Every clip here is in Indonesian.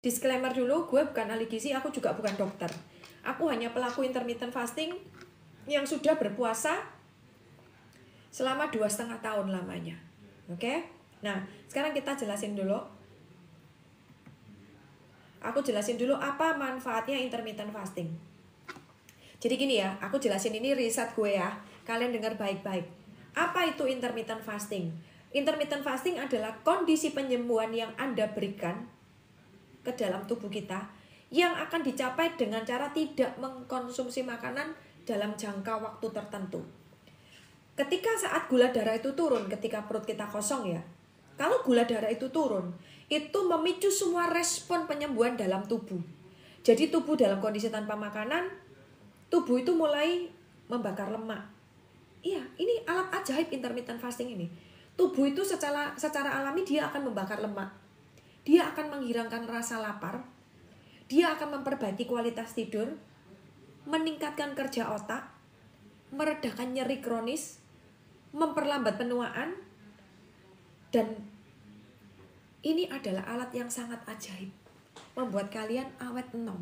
Disclaimer dulu, gue bukan ahli gizi, aku juga bukan dokter. Aku hanya pelaku intermittent fasting yang sudah berpuasa selama 2,5 tahun lamanya. Oke? Nah, sekarang kita jelasin dulu. Aku jelasin dulu apa manfaatnya intermittent fasting. Jadi gini ya, aku jelasin ini riset gue ya. Kalian dengar baik-baik. Apa itu intermittent fasting? Intermittent fasting adalah kondisi penyembuhan yang Anda berikan ke dalam tubuh kita yang akan dicapai dengan cara tidak mengkonsumsi makanan dalam jangka waktu tertentu. Ketika saat gula darah itu turun, ketika perut kita kosong ya, kalau gula darah itu turun, itu memicu semua respon penyembuhan dalam tubuh. Jadi tubuh dalam kondisi tanpa makanan, tubuh itu mulai membakar lemak. Iya, ini alat ajaib intermittent fasting ini. Tubuh itu secara alami dia akan membakar lemak. Dia akan menghilangkan rasa lapar. Dia akan memperbaiki kualitas tidur, meningkatkan kerja otak, meredakan nyeri kronis, memperlambat penuaan, dan ini adalah alat yang sangat ajaib, membuat kalian awet enom.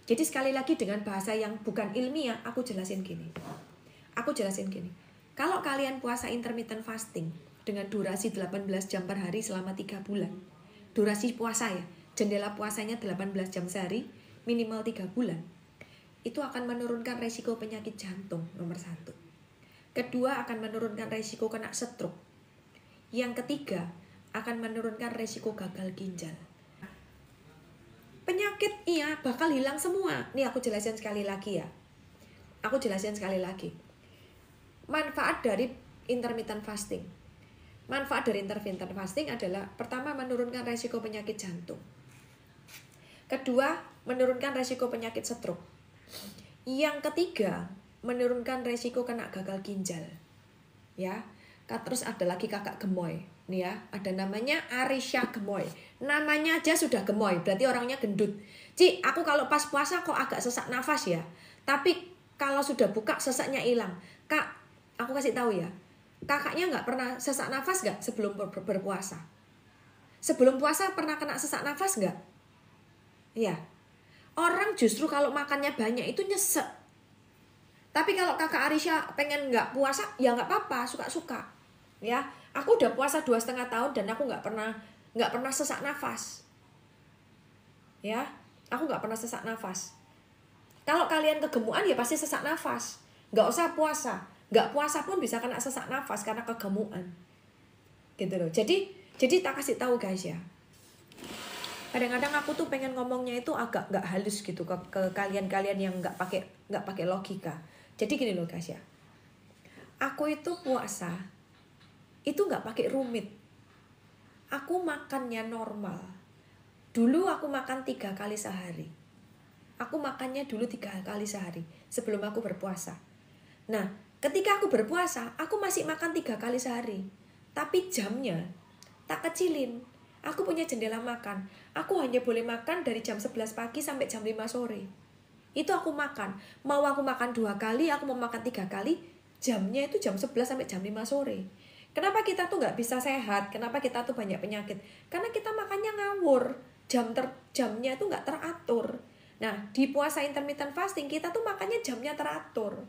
Jadi sekali lagi dengan bahasa yang bukan ilmiah, aku jelasin gini. Kalau kalian puasa intermittent fasting dengan durasi 18 jam per hari selama 3 bulan, durasi puasa ya, jendela puasanya 18 jam sehari, minimal 3 bulan, itu akan menurunkan resiko penyakit jantung nomor 1. Kedua, akan menurunkan resiko kena stroke. Yang ketiga, akan menurunkan resiko gagal ginjal. Penyakit iya bakal hilang semua. Nih aku jelasin sekali lagi ya. Manfaat dari intermittent fasting. Manfaat dari intermittent fasting adalah pertama, menurunkan resiko penyakit jantung. Kedua, menurunkan resiko penyakit stroke. Yang ketiga, menurunkan resiko kena gagal ginjal. Ya. Terus ada lagi kakak gemoy. Nih ya, ada namanya Arisha Gemoy. Namanya aja sudah gemoy, berarti orangnya gendut. Ci, aku kalau pas puasa kok agak sesak nafas ya. Tapi kalau sudah buka sesaknya hilang. Kak, aku kasih tahu ya. Kakaknya nggak pernah sesak nafas nggak sebelum berpuasa? Sebelum puasa pernah kena sesak nafas nggak? Iya. Orang justru kalau makannya banyak itu nyesek. Tapi kalau kakak Arisha pengen nggak puasa, ya nggak apa-apa, suka-suka. Ya, aku udah puasa 2,5 tahun dan aku nggak pernah sesak nafas. Ya, aku nggak pernah sesak nafas. Kalau kalian kegemukan ya pasti sesak nafas. Nggak usah puasa. Nggak puasa pun bisa kena sesak nafas karena kegemukan. Gitu loh. Jadi tak kasih tahu guys ya. Kadang-kadang aku tuh pengen ngomongnya itu agak nggak halus gitu ke kalian-kalian yang nggak pakai logika. Jadi gini loh guys ya. Aku itu puasa itu nggak pakai rumit. Aku makannya normal. Dulu aku makan 3 kali sehari. Aku makannya dulu 3 kali sehari sebelum aku berpuasa. Nah, ketika aku berpuasa, aku masih makan 3 kali sehari. Tapi jamnya tak kecilin. Aku punya jendela makan. Aku hanya boleh makan dari jam 11 pagi sampai jam 5 sore. Itu aku makan. Mau aku makan 2 kali, aku mau makan 3 kali, jamnya itu jam 11 sampai jam 5 sore. Kenapa kita tuh nggak bisa sehat? Kenapa kita tuh banyak penyakit? Karena kita makannya ngawur. Jamnya tuh nggak teratur. Nah, di puasa intermittent fasting kita tuh makannya jamnya teratur.